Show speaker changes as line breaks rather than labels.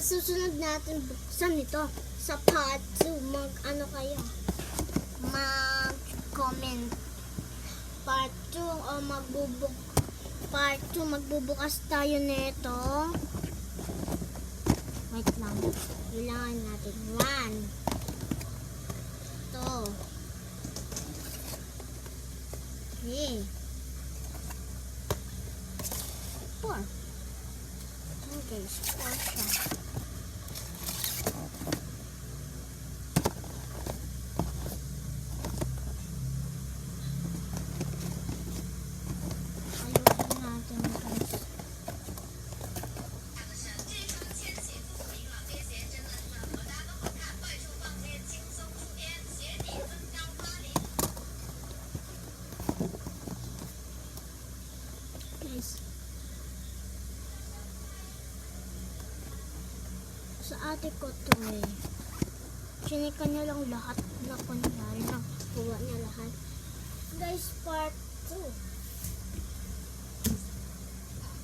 susunod natin buksan ito sa part 2. Mag-ano kayo? Mag-comment. Part 2 o part 2 magbubukas tayo nito. Wait lang. Kailangan natin 1 ito. Okay. 4. Okay, 4 siya. Ayusin natin guys. Guys. Sa ate ko to eh. Chinika niya lang lahat na kunyari na kuha niya lahat. Guys, part 2.